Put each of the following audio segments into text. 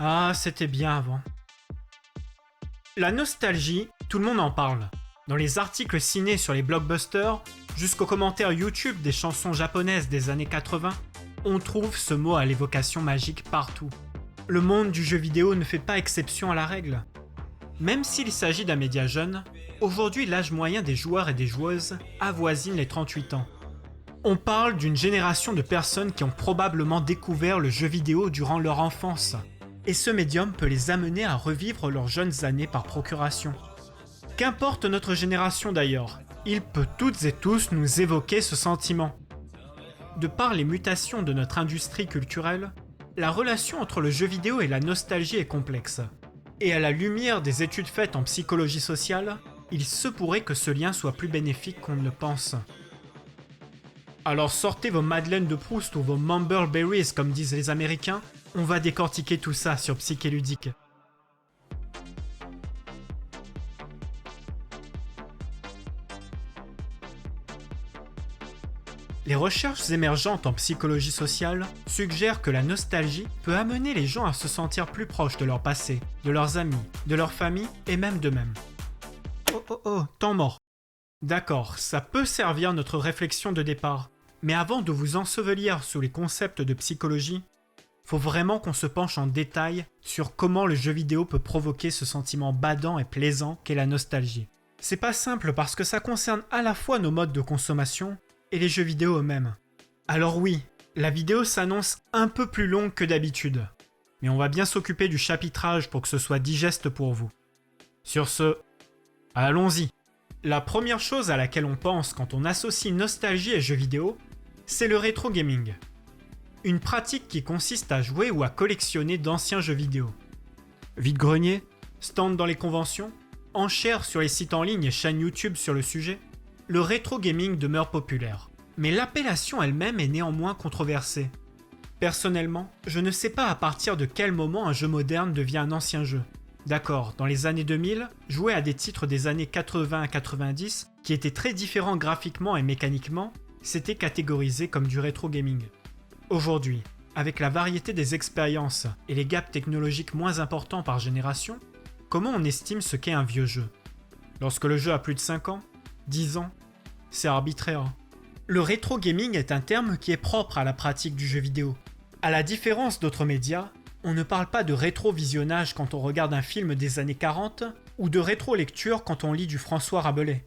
Ah, c'était bien avant. La nostalgie, tout le monde en parle. Dans les articles ciné sur les blockbusters, jusqu'aux commentaires YouTube des chansons japonaises des années 80, on trouve ce mot à l'évocation magique partout. Le monde du jeu vidéo ne fait pas exception à la règle. Même s'il s'agit d'un média jeune, aujourd'hui l'âge moyen des joueurs et des joueuses avoisine les 38 ans. On parle d'une génération de personnes qui ont probablement découvert le jeu vidéo durant leur enfance, et ce médium peut les amener à revivre leurs jeunes années par procuration. Qu'importe notre génération d'ailleurs, il peut toutes et tous nous évoquer ce sentiment. De par les mutations de notre industrie culturelle, la relation entre le jeu vidéo et la nostalgie est complexe. Et à la lumière des études faites en psychologie sociale, il se pourrait que ce lien soit plus bénéfique qu'on ne le pense. Alors sortez vos Madeleines de Proust ou vos Mumbleberries comme disent les Américains, on va décortiquer tout ça sur Psyché Ludique. Les recherches émergentes en psychologie sociale suggèrent que la nostalgie peut amener les gens à se sentir plus proches de leur passé, de leurs amis, de leur famille et même d'eux-mêmes. Oh, temps mort. D'accord, ça peut servir notre réflexion de départ, mais avant de vous ensevelir sous les concepts de psychologie, faut vraiment qu'on se penche en détail sur comment le jeu vidéo peut provoquer ce sentiment badant et plaisant qu'est la nostalgie. C'est pas simple parce que ça concerne à la fois nos modes de consommation et les jeux vidéo eux-mêmes. Alors oui, la vidéo s'annonce un peu plus longue que d'habitude, mais on va bien s'occuper du chapitrage pour que ce soit digeste pour vous. Sur ce, allons-y. La première chose à laquelle on pense quand on associe nostalgie et jeux vidéo, c'est le rétro gaming. Une pratique qui consiste à jouer ou à collectionner d'anciens jeux vidéo. Vide-grenier, stand dans les conventions, enchères sur les sites en ligne et chaînes YouTube sur le sujet, le rétro gaming demeure populaire. Mais l'appellation elle-même est néanmoins controversée. Personnellement, je ne sais pas à partir de quel moment un jeu moderne devient un ancien jeu. D'accord, dans les années 2000, jouer à des titres des années 80 à 90, qui étaient très différents graphiquement et mécaniquement, c'était catégorisé comme du rétro gaming. Aujourd'hui, avec la variété des expériences et les gaps technologiques moins importants par génération, comment on estime ce qu'est un vieux jeu? Lorsque le jeu a plus de 5 ans, 10 ans, c'est arbitraire. Le rétro gaming est un terme qui est propre à la pratique du jeu vidéo. À la différence d'autres médias, on ne parle pas de rétro-visionnage quand on regarde un film des années 40 ou de rétro-lecture quand on lit du François Rabelais.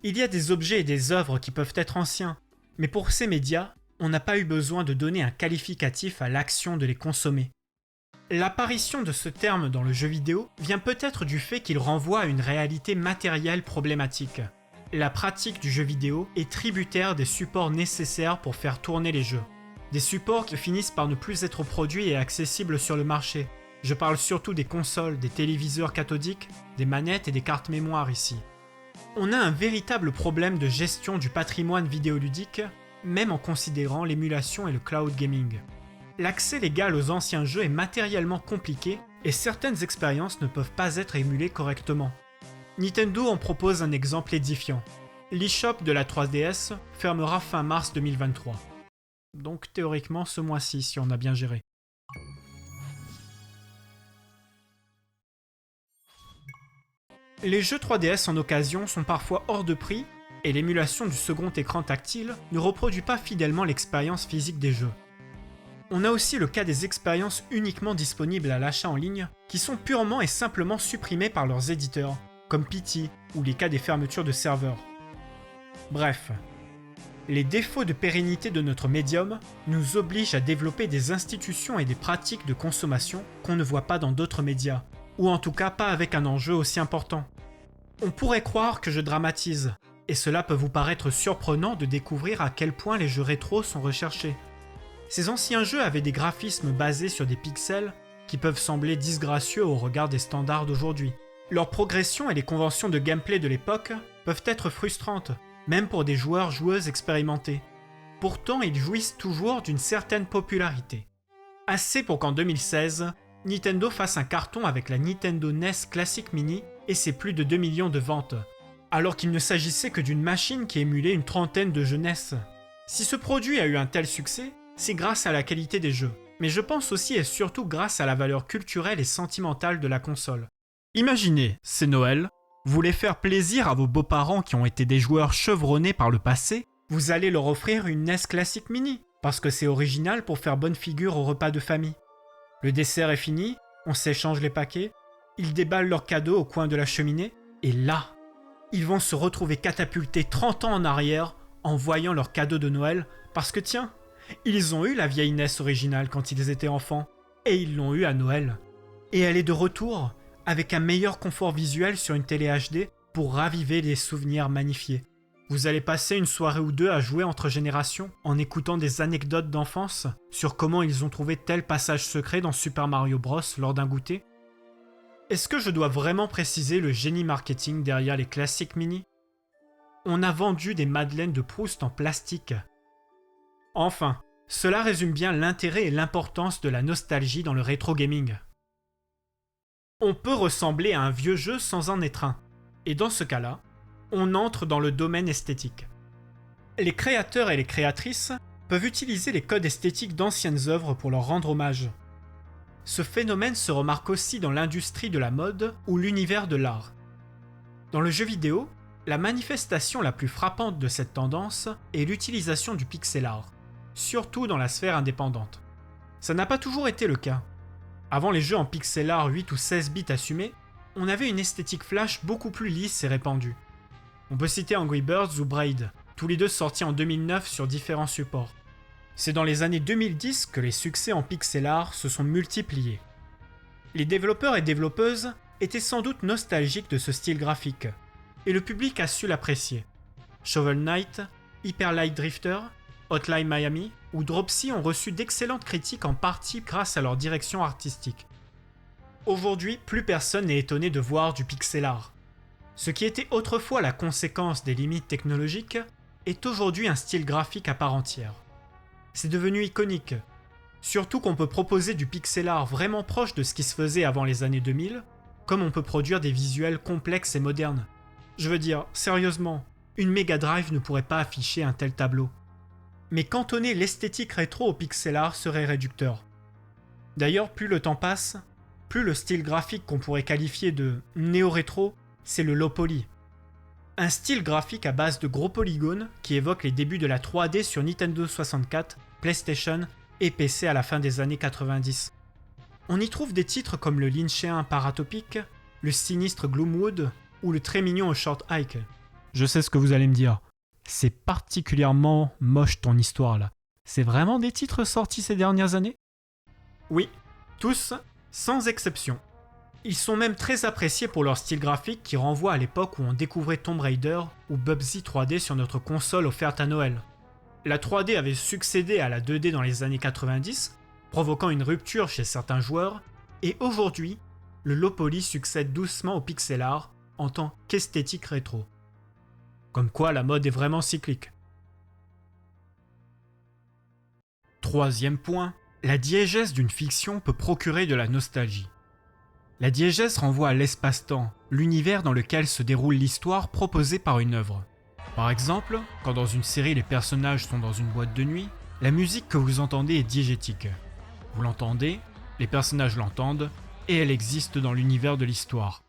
Il y a des objets et des œuvres qui peuvent être anciens, mais pour ces médias, on n'a pas eu besoin de donner un qualificatif à l'action de les consommer. L'apparition de ce terme dans le jeu vidéo vient peut-être du fait qu'il renvoie à une réalité matérielle problématique. La pratique du jeu vidéo est tributaire des supports nécessaires pour faire tourner les jeux. Des supports qui finissent par ne plus être produits et accessibles sur le marché. Je parle surtout des consoles, des téléviseurs cathodiques, des manettes et des cartes mémoire ici. On a un véritable problème de gestion du patrimoine vidéoludique, même en considérant l'émulation et le cloud gaming. L'accès légal aux anciens jeux est matériellement compliqué et certaines expériences ne peuvent pas être émulées correctement. Nintendo en propose un exemple édifiant. L'eShop de la 3DS fermera fin mars 2023. Donc théoriquement ce mois-ci si on a bien géré. Les jeux 3DS en occasion sont parfois hors de prix et l'émulation du second écran tactile ne reproduit pas fidèlement l'expérience physique des jeux. On a aussi le cas des expériences uniquement disponibles à l'achat en ligne qui sont purement et simplement supprimées par leurs éditeurs, comme Pity ou les cas des fermetures de serveurs. Bref, les défauts de pérennité de notre médium nous obligent à développer des institutions et des pratiques de consommation qu'on ne voit pas dans d'autres médias, ou en tout cas pas avec un enjeu aussi important. On pourrait croire que je dramatise, et cela peut vous paraître surprenant de découvrir à quel point les jeux rétro sont recherchés. Ces anciens jeux avaient des graphismes basés sur des pixels qui peuvent sembler disgracieux au regard des standards d'aujourd'hui. Leur progression et les conventions de gameplay de l'époque peuvent être frustrantes, même pour des joueuses expérimentés. Pourtant, ils jouissent toujours d'une certaine popularité. Assez pour qu'en 2016, Nintendo fasse un carton avec la Nintendo NES Classic Mini et ses plus de 2 millions de ventes, alors qu'il ne s'agissait que d'une machine qui émulait une trentaine de jeux NES. Si ce produit a eu un tel succès, c'est grâce à la qualité des jeux. Mais je pense aussi et surtout grâce à la valeur culturelle et sentimentale de la console. Imaginez, c'est Noël, vous voulez faire plaisir à vos beaux-parents qui ont été des joueurs chevronnés par le passé, vous allez leur offrir une NES Classic Mini, parce que c'est original pour faire bonne figure au repas de famille. Le dessert est fini, on s'échange les paquets, ils déballent leurs cadeaux au coin de la cheminée, et là, ils vont se retrouver catapultés 30 ans en arrière en voyant leurs cadeaux de Noël, parce que tiens, ils ont eu la vieille NES originale quand ils étaient enfants, et ils l'ont eu à Noël. Et elle est de retour, avec un meilleur confort visuel sur une télé HD pour raviver des souvenirs magnifiés. Vous allez passer une soirée ou deux à jouer entre générations en écoutant des anecdotes d'enfance sur comment ils ont trouvé tel passage secret dans Super Mario Bros lors d'un goûter. Est-ce que je dois vraiment préciser le génie marketing derrière les Classic Mini ? On a vendu des madeleines de Proust en plastique. Enfin, cela résume bien l'intérêt et l'importance de la nostalgie dans le rétro gaming. On peut ressembler à un vieux jeu sans en être un, et dans ce cas-là, on entre dans le domaine esthétique. Les créateurs et les créatrices peuvent utiliser les codes esthétiques d'anciennes œuvres pour leur rendre hommage. Ce phénomène se remarque aussi dans l'industrie de la mode ou l'univers de l'art. Dans le jeu vidéo, la manifestation la plus frappante de cette tendance est l'utilisation du pixel art, surtout dans la sphère indépendante. Ça n'a pas toujours été le cas. Avant les jeux en pixel art 8 ou 16 bits assumés, on avait une esthétique flash beaucoup plus lisse et répandue. On peut citer Angry Birds ou Braid, tous les deux sortis en 2009 sur différents supports. C'est dans les années 2010 que les succès en pixel art se sont multipliés. Les développeurs et développeuses étaient sans doute nostalgiques de ce style graphique, et le public a su l'apprécier. Shovel Knight, Hyper Light Drifter, Hotline Miami ou Dropsy ont reçu d'excellentes critiques en partie grâce à leur direction artistique. Aujourd'hui, plus personne n'est étonné de voir du pixel art. Ce qui était autrefois la conséquence des limites technologiques est aujourd'hui un style graphique à part entière. C'est devenu iconique, surtout qu'on peut proposer du pixel art vraiment proche de ce qui se faisait avant les années 2000, comme on peut produire des visuels complexes et modernes. Je veux dire, sérieusement, une Mega Drive ne pourrait pas afficher un tel tableau. Mais cantonner l'esthétique rétro au pixel art serait réducteur. D'ailleurs, plus le temps passe, plus le style graphique qu'on pourrait qualifier de néo-rétro, c'est le low poly. Un style graphique à base de gros polygones qui évoque les débuts de la 3D sur Nintendo 64, PlayStation et PC à la fin des années 90. On y trouve des titres comme le Lynchéen Paratopic, le sinistre Gloomwood ou le très mignon Short Hike. Je sais ce que vous allez me dire. C'est particulièrement moche ton histoire là. C'est vraiment des titres sortis ces dernières années ? Oui, tous, sans exception. Ils sont même très appréciés pour leur style graphique qui renvoie à l'époque où on découvrait Tomb Raider ou Bubsy 3D sur notre console offerte à Noël. La 3D avait succédé à la 2D dans les années 90, provoquant une rupture chez certains joueurs, et aujourd'hui, le low poly succède doucement au pixel art en tant qu'esthétique rétro. Comme quoi la mode est vraiment cyclique. Troisième point, la diégèse d'une fiction peut procurer de la nostalgie. La diégèse renvoie à l'espace-temps, l'univers dans lequel se déroule l'histoire proposée par une œuvre. Par exemple, quand dans une série les personnages sont dans une boîte de nuit, la musique que vous entendez est diégétique. Vous l'entendez, les personnages l'entendent, et elle existe dans l'univers de l'histoire.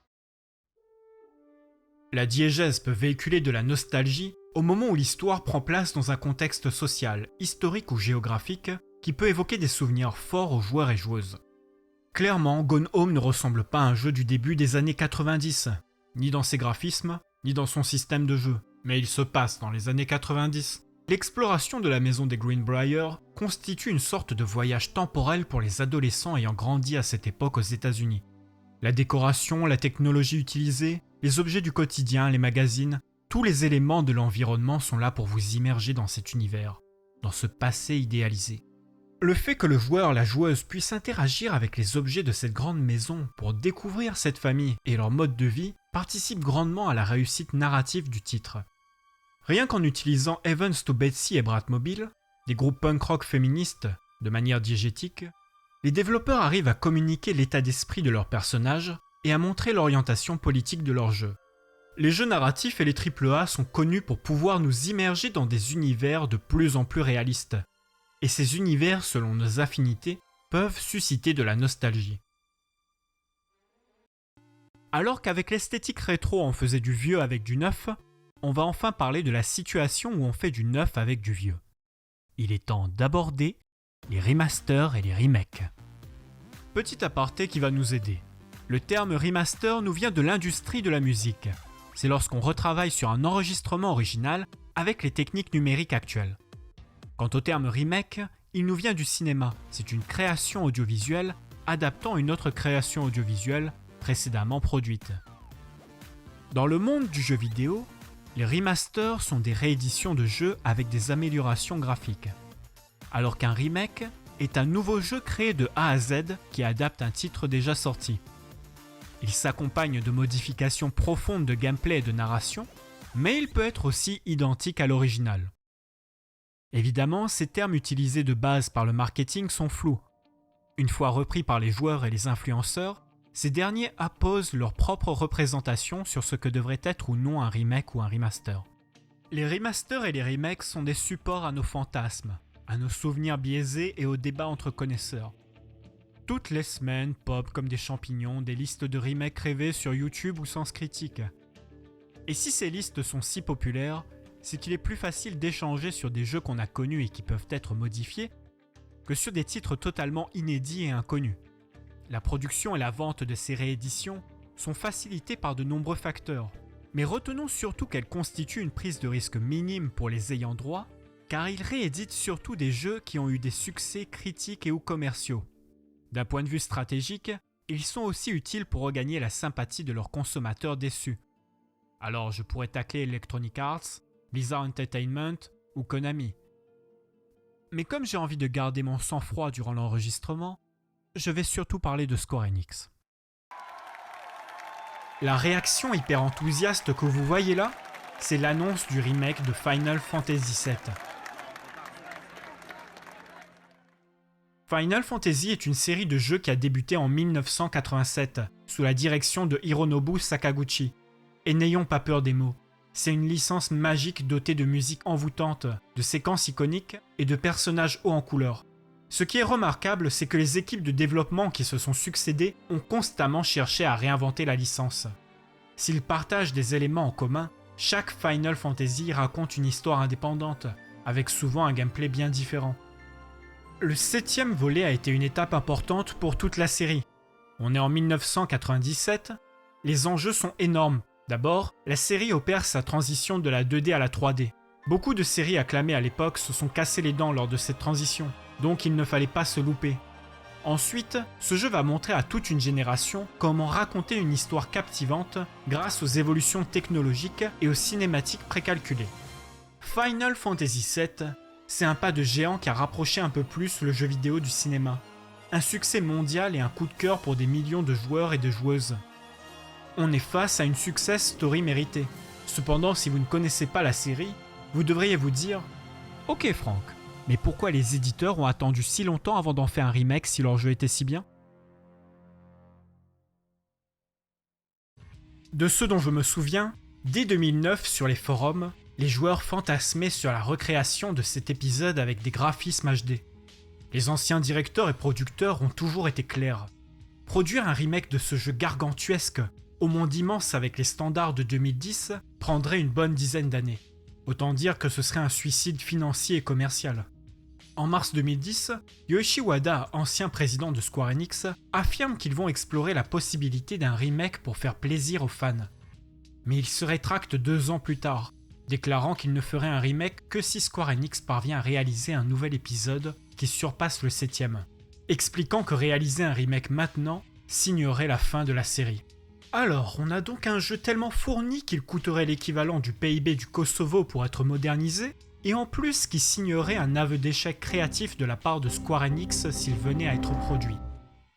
La diégèse peut véhiculer de la nostalgie au moment où l'histoire prend place dans un contexte social, historique ou géographique qui peut évoquer des souvenirs forts aux joueurs et joueuses. Clairement, Gone Home ne ressemble pas à un jeu du début des années 90, ni dans ses graphismes, ni dans son système de jeu, mais il se passe dans les années 90. L'exploration de la maison des Greenbrier constitue une sorte de voyage temporel pour les adolescents ayant grandi à cette époque aux États-Unis. La décoration, la technologie utilisée, les objets du quotidien, les magazines, tous les éléments de l'environnement sont là pour vous immerger dans cet univers, dans ce passé idéalisé. Le fait que le joueur, la joueuse puisse interagir avec les objets de cette grande maison pour découvrir cette famille et leur mode de vie participe grandement à la réussite narrative du titre. Rien qu'en utilisant Evans to Betsy et Bratmobile, des groupes punk rock féministes, de manière diégétique, les développeurs arrivent à communiquer l'état d'esprit de leurs personnages et à montrer l'orientation politique de leur jeu. Les jeux narratifs et les AAA sont connus pour pouvoir nous immerger dans des univers de plus en plus réalistes. Et ces univers, selon nos affinités, peuvent susciter de la nostalgie. Alors qu'avec l'esthétique rétro on faisait du vieux avec du neuf, on va enfin parler de la situation où on fait du neuf avec du vieux. Il est temps d'aborder les remasters et les remakes. Petit aparté qui va nous aider. Le terme remaster nous vient de l'industrie de la musique. C'est lorsqu'on retravaille sur un enregistrement original avec les techniques numériques actuelles. Quant au terme remake, il nous vient du cinéma. C'est une création audiovisuelle adaptant une autre création audiovisuelle précédemment produite. Dans le monde du jeu vidéo, les remasters sont des rééditions de jeux avec des améliorations graphiques. Alors qu'un remake est un nouveau jeu créé de A à Z qui adapte un titre déjà sorti. Il s'accompagne de modifications profondes de gameplay et de narration, mais il peut être aussi identique à l'original. Évidemment, ces termes utilisés de base par le marketing sont flous. Une fois repris par les joueurs et les influenceurs, ces derniers apposent leur propre représentation sur ce que devrait être ou non un remake ou un remaster. Les remasters et les remakes sont des supports à nos fantasmes, à nos souvenirs biaisés et aux débats entre connaisseurs. Toutes les semaines pop comme des champignons des listes de remakes rêvés sur YouTube ou Sens Critique. Et si ces listes sont si populaires, c'est qu'il est plus facile d'échanger sur des jeux qu'on a connus et qui peuvent être modifiés que sur des titres totalement inédits et inconnus. La production et la vente de ces rééditions sont facilitées par de nombreux facteurs, mais retenons surtout qu'elles constituent une prise de risque minime pour les ayants droit, car ils rééditent surtout des jeux qui ont eu des succès critiques et ou commerciaux. D'un point de vue stratégique, ils sont aussi utiles pour regagner la sympathie de leurs consommateurs déçus. Alors je pourrais tacler Electronic Arts, Blizzard Entertainment ou Konami. Mais comme j'ai envie de garder mon sang-froid durant l'enregistrement, je vais surtout parler de Square Enix. La réaction hyper enthousiaste que vous voyez là, c'est l'annonce du remake de Final Fantasy VII. Final Fantasy est une série de jeux qui a débuté en 1987 sous la direction de Hironobu Sakaguchi. Et n'ayons pas peur des mots, c'est une licence magique dotée de musique envoûtante, de séquences iconiques et de personnages hauts en couleur. Ce qui est remarquable, c'est que les équipes de développement qui se sont succédées ont constamment cherché à réinventer la licence. S'ils partagent des éléments en commun, chaque Final Fantasy raconte une histoire indépendante, avec souvent un gameplay bien différent. Le 7e volet a été une étape importante pour toute la série. On est en 1997, les enjeux sont énormes. D'abord, la série opère sa transition de la 2D à la 3D. Beaucoup de séries acclamées à l'époque se sont cassées les dents lors de cette transition, donc il ne fallait pas se louper. Ensuite, ce jeu va montrer à toute une génération comment raconter une histoire captivante grâce aux évolutions technologiques et aux cinématiques précalculées. Final Fantasy VII, c'est un pas de géant qui a rapproché un peu plus le jeu vidéo du cinéma. Un succès mondial et un coup de cœur pour des millions de joueurs et de joueuses. On est face à une success story méritée. Cependant, si vous ne connaissez pas la série, vous devriez vous dire « Ok Franck, mais pourquoi les éditeurs ont attendu si longtemps avant d'en faire un remake si leur jeu était si bien ?» De ce dont je me souviens, dès 2009 sur les forums, les joueurs fantasmaient sur la recréation de cet épisode avec des graphismes HD. Les anciens directeurs et producteurs ont toujours été clairs. Produire un remake de ce jeu gargantuesque, au monde immense avec les standards de 2010, prendrait une bonne dizaine d'années. Autant dire que ce serait un suicide financier et commercial. En mars 2010, Yoichi Wada, ancien président de Square Enix, affirme qu'ils vont explorer la possibilité d'un remake pour faire plaisir aux fans. Mais il se rétracte 2 ans plus tard, déclarant qu'il ne ferait un remake que si Square Enix parvient à réaliser un nouvel épisode qui surpasse le 7e, expliquant que réaliser un remake maintenant signerait la fin de la série. Alors, on a donc un jeu tellement fourni qu'il coûterait l'équivalent du PIB du Kosovo pour être modernisé, et en plus qui signerait un aveu d'échec créatif de la part de Square Enix s'il venait à être produit.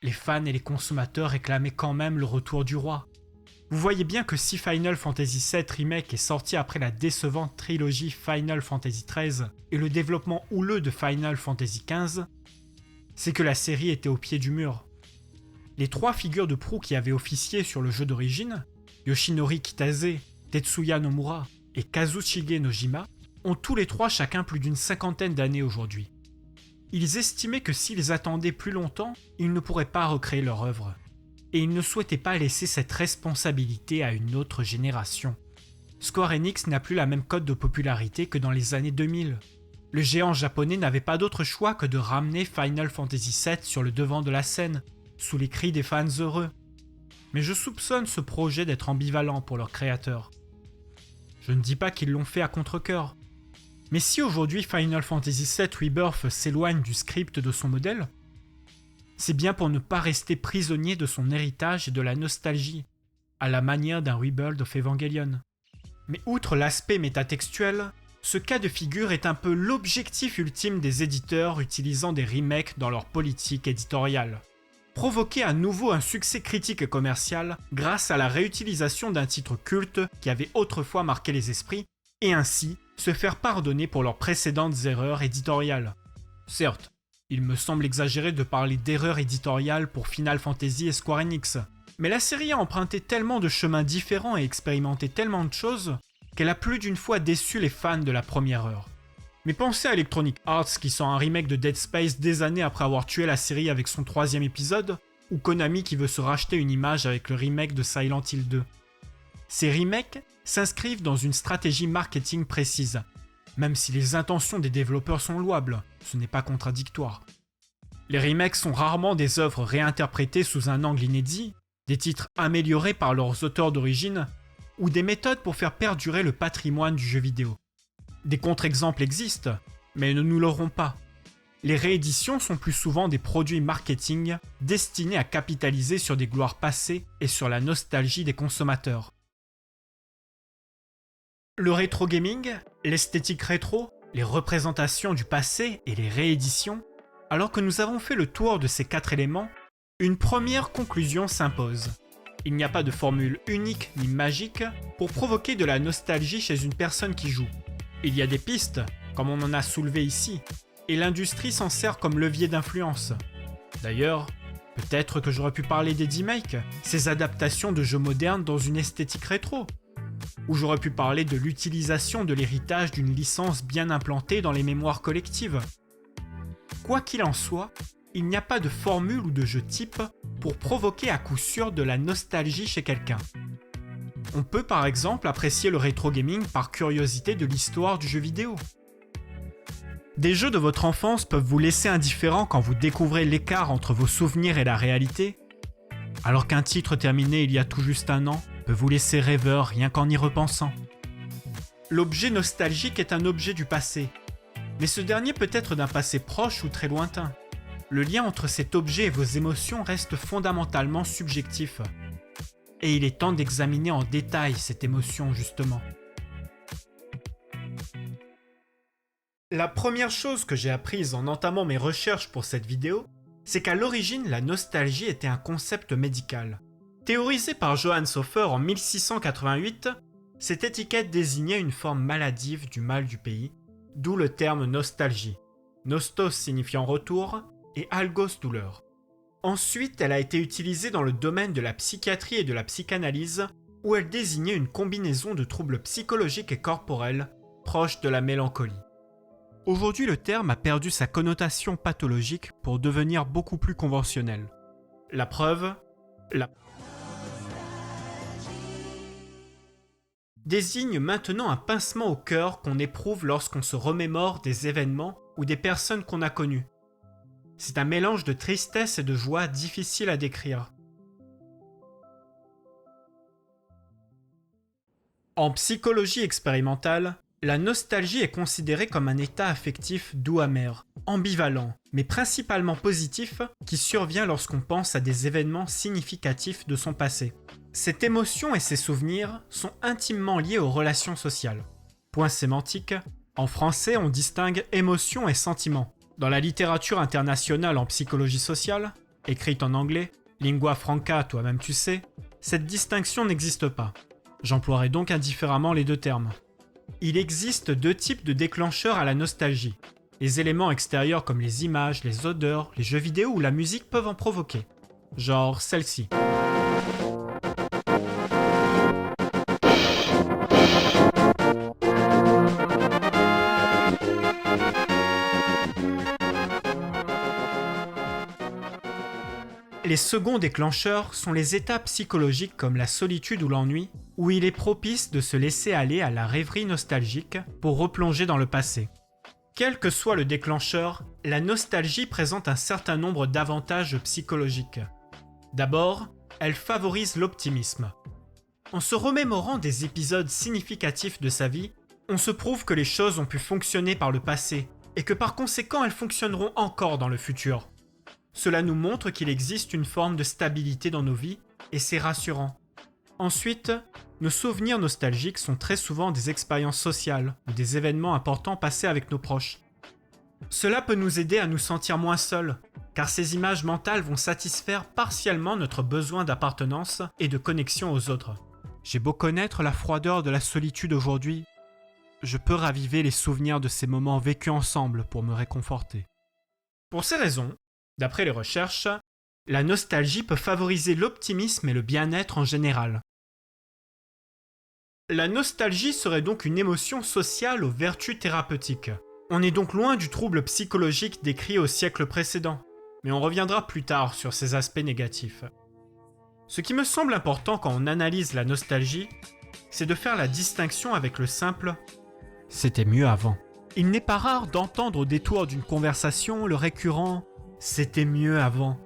Les fans et les consommateurs réclamaient quand même le retour du roi. Vous voyez bien que si Final Fantasy VII Remake est sorti après la décevante trilogie Final Fantasy XIII et le développement houleux de Final Fantasy XV, c'est que la série était au pied du mur. Les 3 figures de proue qui avaient officié sur le jeu d'origine, Yoshinori Kitase, Tetsuya Nomura et Kazushige Nojima, ont tous les 3 chacun plus d'une 50aine d'années aujourd'hui. Ils estimaient que s'ils attendaient plus longtemps, ils ne pourraient pas recréer leur œuvre. Et ils ne souhaitaient pas laisser cette responsabilité à une autre génération. Square Enix n'a plus la même cote de popularité que dans les années 2000. Le géant japonais n'avait pas d'autre choix que de ramener Final Fantasy VII sur le devant de la scène, sous les cris des fans heureux. Mais je soupçonne ce projet d'être ambivalent pour leur créateur. Je ne dis pas qu'ils l'ont fait à contre-cœur. Mais si aujourd'hui Final Fantasy VII Rebirth s'éloigne du script de son modèle, c'est bien pour ne pas rester prisonnier de son héritage et de la nostalgie, à la manière d'un Rebuild of Evangelion. Mais outre l'aspect métatextuel, ce cas de figure est un peu l'objectif ultime des éditeurs utilisant des remakes dans leur politique éditoriale. Provoquer à nouveau un succès critique et commercial grâce à la réutilisation d'un titre culte qui avait autrefois marqué les esprits, et ainsi se faire pardonner pour leurs précédentes erreurs éditoriales. Certes, il me semble exagéré de parler d'erreurs éditoriales pour Final Fantasy et Square Enix, mais la série a emprunté tellement de chemins différents et expérimenté tellement de choses qu'elle a plus d'une fois déçu les fans de la première heure. Mais pensez à Electronic Arts qui sort un remake de Dead Space des années après avoir tué la série avec son 3e épisode, ou Konami qui veut se racheter une image avec le remake de Silent Hill 2. Ces remakes s'inscrivent dans une stratégie marketing précise, même si les intentions des développeurs sont louables, ce n'est pas contradictoire. Les remakes sont rarement des œuvres réinterprétées sous un angle inédit, des titres améliorés par leurs auteurs d'origine, ou des méthodes pour faire perdurer le patrimoine du jeu vidéo. Des contre-exemples existent, mais ne nous l'aurons pas. Les rééditions sont plus souvent des produits marketing destinés à capitaliser sur des gloires passées et sur la nostalgie des consommateurs. Le rétro gaming, l'esthétique rétro, les représentations du passé et les rééditions, alors que nous avons fait le tour de ces 4 éléments, une première conclusion s'impose. Il n'y a pas de formule unique ni magique pour provoquer de la nostalgie chez une personne qui joue. Il y a des pistes, comme on en a soulevé ici, et l'industrie s'en sert comme levier d'influence. D'ailleurs, peut-être que j'aurais pu parler des D-Make, ces adaptations de jeux modernes dans une esthétique rétro. Ou j'aurais pu parler de l'utilisation de l'héritage d'une licence bien implantée dans les mémoires collectives. Quoi qu'il en soit, il n'y a pas de formule ou de jeu type pour provoquer à coup sûr de la nostalgie chez quelqu'un. On peut par exemple apprécier le rétro gaming par curiosité de l'histoire du jeu vidéo. Des jeux de votre enfance peuvent vous laisser indifférent quand vous découvrez l'écart entre vos souvenirs et la réalité, alors qu'un titre terminé il y a tout juste un an peut vous laisser rêveur rien qu'en y repensant. L'objet nostalgique est un objet du passé, mais ce dernier peut être d'un passé proche ou très lointain. Le lien entre cet objet et vos émotions reste fondamentalement subjectif. Et il est temps d'examiner en détail cette émotion justement. La première chose que j'ai apprise en entamant mes recherches pour cette vidéo, c'est qu'à l'origine la nostalgie était un concept médical. Théorisé par Johann Hofer en 1688, cette étiquette désignait une forme maladive du mal du pays, d'où le terme nostalgie. Nostos signifiant retour et algos douleur. Ensuite, elle a été utilisée dans le domaine de la psychiatrie et de la psychanalyse, où elle désignait une combinaison de troubles psychologiques et corporels proches de la mélancolie. Aujourd'hui, le terme a perdu sa connotation pathologique pour devenir beaucoup plus conventionnel. La preuve, désigne maintenant un pincement au cœur qu'on éprouve lorsqu'on se remémore des événements ou des personnes qu'on a connues. C'est un mélange de tristesse et de joie difficile à décrire. En psychologie expérimentale, la nostalgie est considérée comme un état affectif doux amer, ambivalent, mais principalement positif, qui survient lorsqu'on pense à des événements significatifs de son passé. Cette émotion et ses souvenirs sont intimement liés aux relations sociales. Point sémantique, en français on distingue émotion et sentiment. Dans la littérature internationale en psychologie sociale, écrite en anglais, lingua franca, toi-même tu sais, cette distinction n'existe pas. J'emploierai donc indifféremment les deux termes. Il existe 2 types de déclencheurs à la nostalgie. Les éléments extérieurs comme les images, les odeurs, les jeux vidéo ou la musique peuvent en provoquer. Genre celle-ci. Les seconds déclencheurs sont les états psychologiques comme la solitude ou l'ennui, où il est propice de se laisser aller à la rêverie nostalgique pour replonger dans le passé. Quel que soit le déclencheur, la nostalgie présente un certain nombre d'avantages psychologiques. D'abord, elle favorise l'optimisme. En se remémorant des épisodes significatifs de sa vie, on se prouve que les choses ont pu fonctionner par le passé et que par conséquent elles fonctionneront encore dans le futur. Cela nous montre qu'il existe une forme de stabilité dans nos vies et c'est rassurant. Ensuite, nos souvenirs nostalgiques sont très souvent des expériences sociales ou des événements importants passés avec nos proches. Cela peut nous aider à nous sentir moins seuls, car ces images mentales vont satisfaire partiellement notre besoin d'appartenance et de connexion aux autres. J'ai beau connaître la froideur de la solitude aujourd'hui, je peux raviver les souvenirs de ces moments vécus ensemble pour me réconforter. Pour ces raisons, d'après les recherches, la nostalgie peut favoriser l'optimisme et le bien-être en général. La nostalgie serait donc une émotion sociale aux vertus thérapeutiques. On est donc loin du trouble psychologique décrit au siècle précédent, mais on reviendra plus tard sur ces aspects négatifs. Ce qui me semble important quand on analyse la nostalgie, c'est de faire la distinction avec le simple « c'était mieux avant ». Il n'est pas rare d'entendre au détour d'une conversation le récurrent « c'était mieux avant ».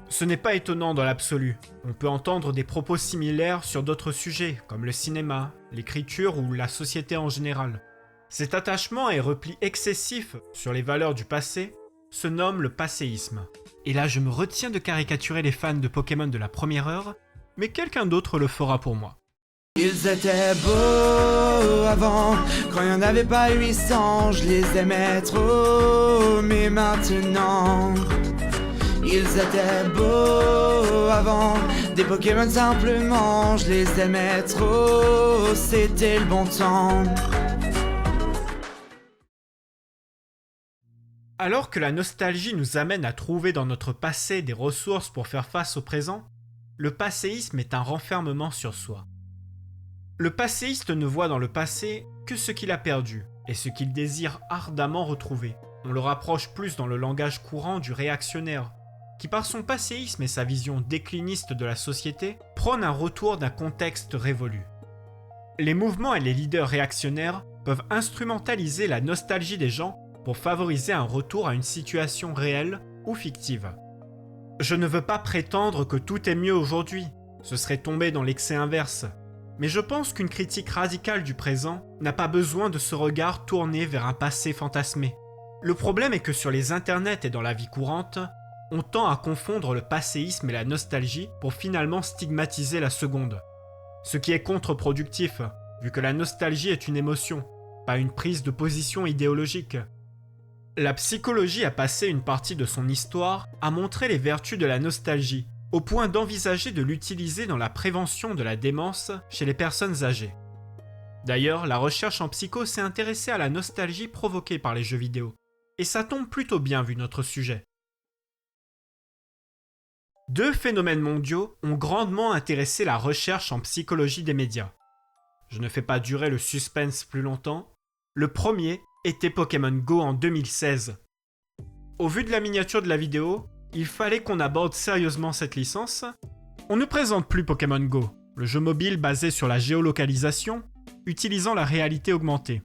Ce n'est pas étonnant dans l'absolu. On peut entendre des propos similaires sur d'autres sujets, comme le cinéma, l'écriture ou la société en général. Cet attachement et repli excessif sur les valeurs du passé se nomme le passéisme. Et là, je me retiens de caricaturer les fans de Pokémon de la première heure, mais quelqu'un d'autre le fera pour moi. Ils étaient beaux avant, quand il n'y en avait pas 800, je les aimais trop, mais maintenant... Ils étaient beaux avant, des Pokémon simplement, je les aimais trop, c'était le bon temps. Alors que la nostalgie nous amène à trouver dans notre passé des ressources pour faire face au présent, le passéisme est un renfermement sur soi. Le passéiste ne voit dans le passé que ce qu'il a perdu et ce qu'il désire ardemment retrouver. On le rapproche plus dans le langage courant du réactionnaire, qui par son passéisme et sa vision décliniste de la société, prône un retour d'un contexte révolu. Les mouvements et les leaders réactionnaires peuvent instrumentaliser la nostalgie des gens pour favoriser un retour à une situation réelle ou fictive. Je ne veux pas prétendre que tout est mieux aujourd'hui, ce serait tomber dans l'excès inverse, mais je pense qu'une critique radicale du présent n'a pas besoin de ce regard tourné vers un passé fantasmé. Le problème est que sur les internets et dans la vie courante, on tend à confondre le passéisme et la nostalgie pour finalement stigmatiser la seconde. Ce qui est contre-productif, vu que la nostalgie est une émotion, pas une prise de position idéologique. La psychologie a passé une partie de son histoire à montrer les vertus de la nostalgie, au point d'envisager de l'utiliser dans la prévention de la démence chez les personnes âgées. D'ailleurs, la recherche en psycho s'est intéressée à la nostalgie provoquée par les jeux vidéo, et ça tombe plutôt bien vu notre sujet. Deux phénomènes mondiaux ont grandement intéressé la recherche en psychologie des médias. Je ne fais pas durer le suspense plus longtemps. Le premier était Pokémon Go en 2016. Au vu de la miniature de la vidéo, il fallait qu'on aborde sérieusement cette licence. On ne présente plus Pokémon Go, le jeu mobile basé sur la géolocalisation, utilisant la réalité augmentée.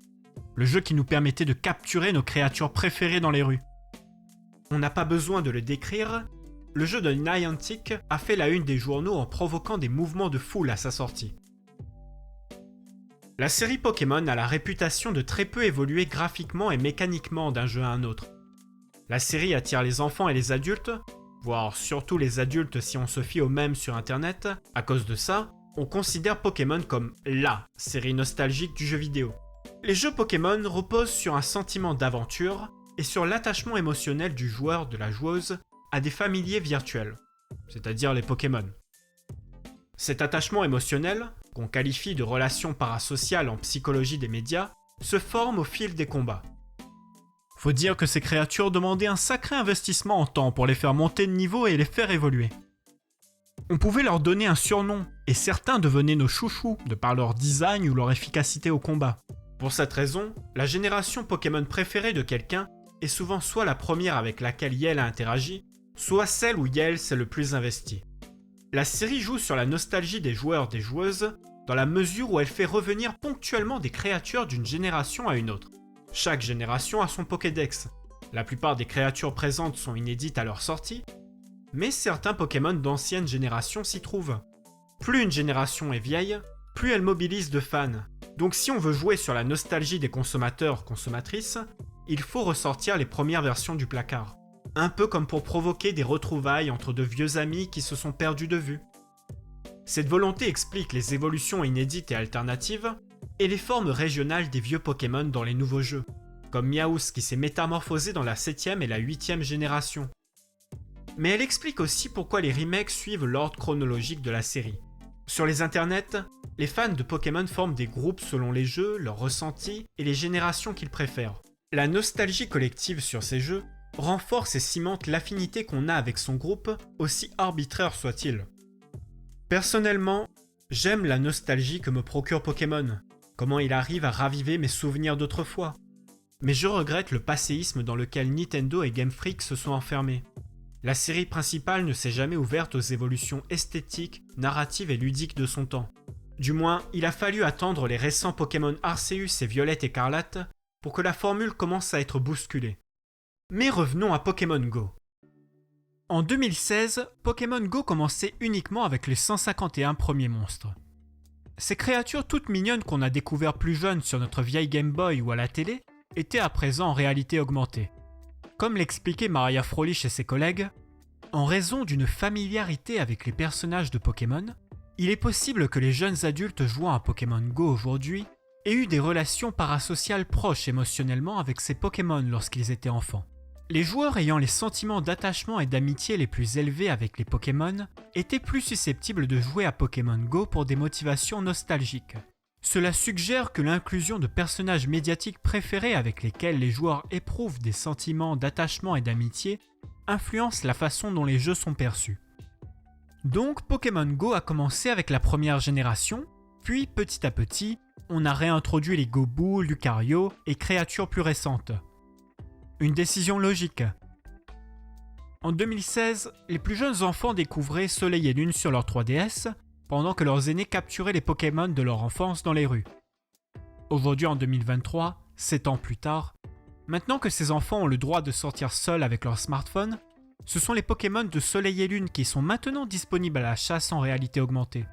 Le jeu qui nous permettait de capturer nos créatures préférées dans les rues. On n'a pas besoin de le décrire. Le jeu de Niantic a fait la une des journaux en provoquant des mouvements de foule à sa sortie. La série Pokémon a la réputation de très peu évoluer graphiquement et mécaniquement d'un jeu à un autre. La série attire les enfants et les adultes, voire surtout les adultes si on se fie aux mèmes sur internet. À cause de ça, on considère Pokémon comme LA série nostalgique du jeu vidéo. Les jeux Pokémon reposent sur un sentiment d'aventure et sur l'attachement émotionnel du joueur, de la joueuse, à des familiers virtuels, c'est-à-dire les Pokémon. Cet attachement émotionnel, qu'on qualifie de relation parasociale en psychologie des médias, se forme au fil des combats. Faut dire que ces créatures demandaient un sacré investissement en temps pour les faire monter de niveau et les faire évoluer. On pouvait leur donner un surnom, et certains devenaient nos chouchous de par leur design ou leur efficacité au combat. Pour cette raison, la génération Pokémon préférée de quelqu'un est souvent soit la première avec laquelle elle a interagi, soit celle où Yale s'est le plus investi. La série joue sur la nostalgie des joueurs et des joueuses, dans la mesure où elle fait revenir ponctuellement des créatures d'une génération à une autre. Chaque génération a son Pokédex. La plupart des créatures présentes sont inédites à leur sortie, mais certains Pokémon d'anciennes générations s'y trouvent. Plus une génération est vieille, plus elle mobilise de fans. Donc si on veut jouer sur la nostalgie des consommateurs-consommatrices, il faut ressortir les premières versions du placard. Un peu comme pour provoquer des retrouvailles entre de vieux amis qui se sont perdus de vue. Cette volonté explique les évolutions inédites et alternatives, et les formes régionales des vieux Pokémon dans les nouveaux jeux, comme Meowth qui s'est métamorphosé dans la 7e et la 8e génération. Mais elle explique aussi pourquoi les remakes suivent l'ordre chronologique de la série. Sur les internets, les fans de Pokémon forment des groupes selon les jeux, leurs ressentis et les générations qu'ils préfèrent. La nostalgie collective sur ces jeux renforce et cimente l'affinité qu'on a avec son groupe, aussi arbitraire soit-il. Personnellement, j'aime la nostalgie que me procure Pokémon, comment il arrive à raviver mes souvenirs d'autrefois. Mais je regrette le passéisme dans lequel Nintendo et Game Freak se sont enfermés. La série principale ne s'est jamais ouverte aux évolutions esthétiques, narratives et ludiques de son temps. Du moins, il a fallu attendre les récents Pokémon Arceus et Violette Écarlate pour que la formule commence à être bousculée. Mais revenons à Pokémon Go. En 2016, Pokémon Go commençait uniquement avec les 151 premiers monstres. Ces créatures toutes mignonnes qu'on a découvertes plus jeunes sur notre vieille Game Boy ou à la télé étaient à présent en réalité augmentée. Comme l'expliquait Mariah Froelich et ses collègues, en raison d'une familiarité avec les personnages de Pokémon, il est possible que les jeunes adultes jouant à Pokémon Go aujourd'hui aient eu des relations parasociales proches émotionnellement avec ces Pokémon lorsqu'ils étaient enfants. Les joueurs ayant les sentiments d'attachement et d'amitié les plus élevés avec les Pokémon étaient plus susceptibles de jouer à Pokémon Go pour des motivations nostalgiques. Cela suggère que l'inclusion de personnages médiatiques préférés avec lesquels les joueurs éprouvent des sentiments d'attachement et d'amitié influence la façon dont les jeux sont perçus. Donc Pokémon Go a commencé avec la première génération, puis petit à petit, on a réintroduit les Go-Boo, Lucario et créatures plus récentes. Une décision logique. En 2016, les plus jeunes enfants découvraient Soleil et Lune sur leur 3DS, pendant que leurs aînés capturaient les Pokémon de leur enfance dans les rues. Aujourd'hui en 2023, 7 ans plus tard, maintenant que ces enfants ont le droit de sortir seuls avec leur smartphone, ce sont les Pokémon de Soleil et Lune qui sont maintenant disponibles à la chasse en réalité augmentée.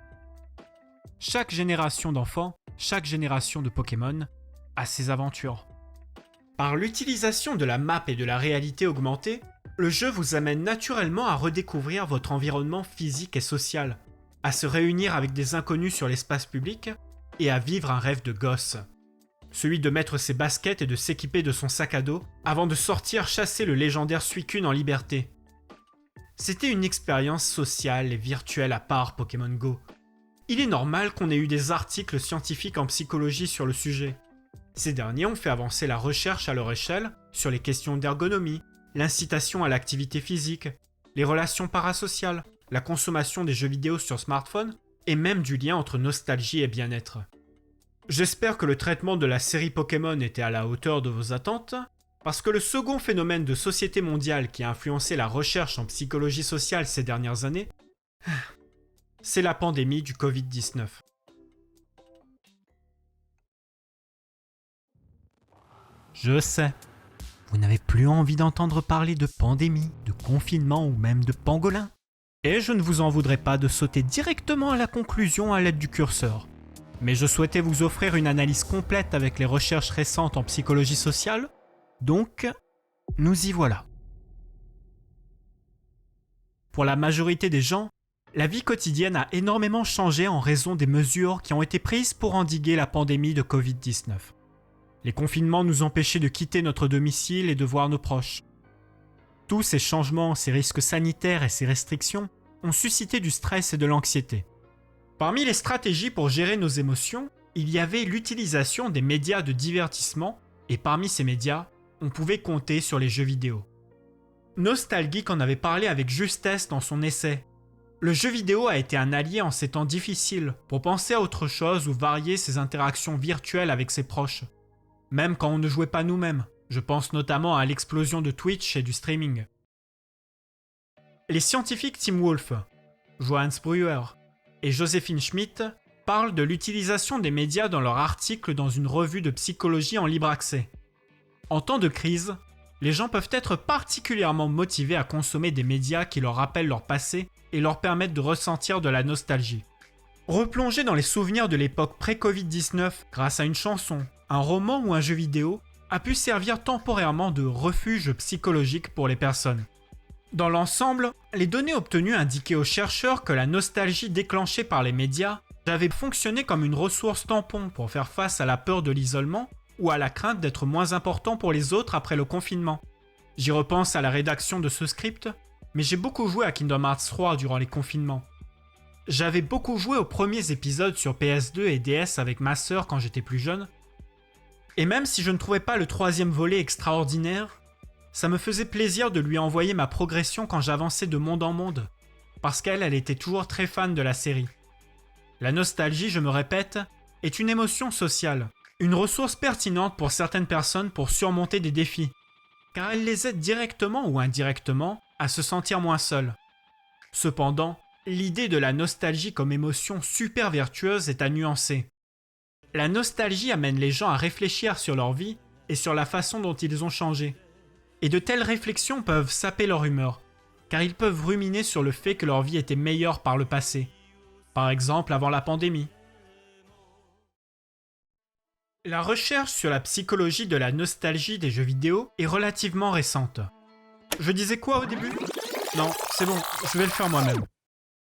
Chaque génération d'enfants, chaque génération de Pokémon a ses aventures. Par l'utilisation de la map et de la réalité augmentée, le jeu vous amène naturellement à redécouvrir votre environnement physique et social, à se réunir avec des inconnus sur l'espace public et à vivre un rêve de gosse. Celui de mettre ses baskets et de s'équiper de son sac à dos avant de sortir chasser le légendaire Suicune en liberté. C'était une expérience sociale et virtuelle à part Pokémon Go. Il est normal qu'on ait eu des articles scientifiques en psychologie sur le sujet. Ces derniers ont fait avancer la recherche à leur échelle sur les questions d'ergonomie, l'incitation à l'activité physique, les relations parasociales, la consommation des jeux vidéo sur smartphone et même du lien entre nostalgie et bien-être. J'espère que le traitement de la série Pokémon était à la hauteur de vos attentes, parce que le second phénomène de société mondiale qui a influencé la recherche en psychologie sociale ces dernières années, c'est la pandémie du Covid-19. Je sais, vous n'avez plus envie d'entendre parler de pandémie, de confinement ou même de pangolin. Et je ne vous en voudrais pas de sauter directement à la conclusion à l'aide du curseur. Mais je souhaitais vous offrir une analyse complète avec les recherches récentes en psychologie sociale, donc nous y voilà. Pour la majorité des gens, la vie quotidienne a énormément changé en raison des mesures qui ont été prises pour endiguer la pandémie de Covid-19. Les confinements nous empêchaient de quitter notre domicile et de voir nos proches. Tous ces changements, ces risques sanitaires et ces restrictions ont suscité du stress et de l'anxiété. Parmi les stratégies pour gérer nos émotions, il y avait l'utilisation des médias de divertissement et parmi ces médias, on pouvait compter sur les jeux vidéo. Nostalgeek en avait parlé avec justesse dans son essai. Le jeu vidéo a été un allié en ces temps difficiles pour penser à autre chose ou varier ses interactions virtuelles avec ses proches. Même quand on ne jouait pas nous-mêmes. Je pense notamment à l'explosion de Twitch et du streaming. Les scientifiques Tim Wolfe, Johannes Breuer et Joséphine Schmidt parlent de l'utilisation des médias dans leur article dans une revue de psychologie en libre accès. En temps de crise, les gens peuvent être particulièrement motivés à consommer des médias qui leur rappellent leur passé et leur permettent de ressentir de la nostalgie. Replonger dans les souvenirs de l'époque pré-Covid-19 grâce à une chanson, un roman ou un jeu vidéo a pu servir temporairement de refuge psychologique pour les personnes. Dans l'ensemble, les données obtenues indiquaient aux chercheurs que la nostalgie déclenchée par les médias avait fonctionné comme une ressource tampon pour faire face à la peur de l'isolement ou à la crainte d'être moins important pour les autres après le confinement. J'y repense à la rédaction de ce script, mais j'ai beaucoup joué à Kingdom Hearts 3 durant les confinements. J'avais beaucoup joué aux premiers épisodes sur PS2 et DS avec ma sœur quand j'étais plus jeune, et même si je ne trouvais pas le troisième volet extraordinaire, ça me faisait plaisir de lui envoyer ma progression quand j'avançais de monde en monde, parce qu'elle était toujours très fan de la série. La nostalgie, je me répète, est une émotion sociale, une ressource pertinente pour certaines personnes pour surmonter des défis, car elle les aide directement ou indirectement à se sentir moins seuls. Cependant, l'idée de la nostalgie comme émotion super vertueuse est à nuancer. La nostalgie amène les gens à réfléchir sur leur vie et sur la façon dont ils ont changé. Et de telles réflexions peuvent saper leur humeur, car ils peuvent ruminer sur le fait que leur vie était meilleure par le passé. Par exemple, avant la pandémie. La recherche sur la psychologie de la nostalgie des jeux vidéo est relativement récente. Je disais quoi au début ? Non, c'est bon, je vais le faire moi-même.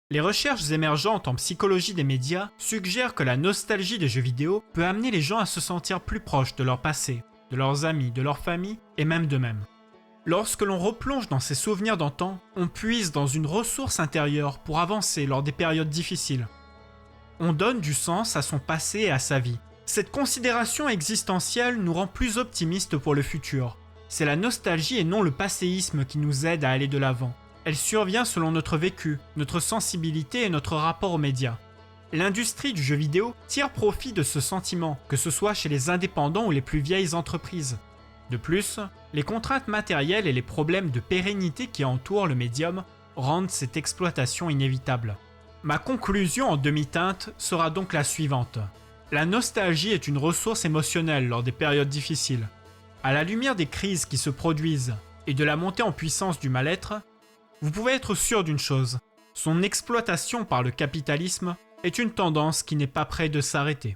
Les recherches émergentes en psychologie des médias suggèrent que la nostalgie des jeux vidéo peut amener les gens à se sentir plus proches de leur passé, de leurs amis, de leur famille et même d'eux-mêmes. Lorsque l'on replonge dans ses souvenirs d'antan, on puise dans une ressource intérieure pour avancer lors des périodes difficiles. On donne du sens à son passé et à sa vie. Cette considération existentielle nous rend plus optimistes pour le futur. C'est la nostalgie et non le passéisme qui nous aide à aller de l'avant. Elle survient selon notre vécu, notre sensibilité et notre rapport aux médias. L'industrie du jeu vidéo tire profit de ce sentiment, que ce soit chez les indépendants ou les plus vieilles entreprises. De plus, les contraintes matérielles et les problèmes de pérennité qui entourent le médium rendent cette exploitation inévitable. Ma conclusion en demi-teinte sera donc la suivante. La nostalgie est une ressource émotionnelle lors des périodes difficiles. À la lumière des crises qui se produisent et de la montée en puissance du mal-être, vous pouvez être sûr d'une chose, son exploitation par le capitalisme est une tendance qui n'est pas près de s'arrêter.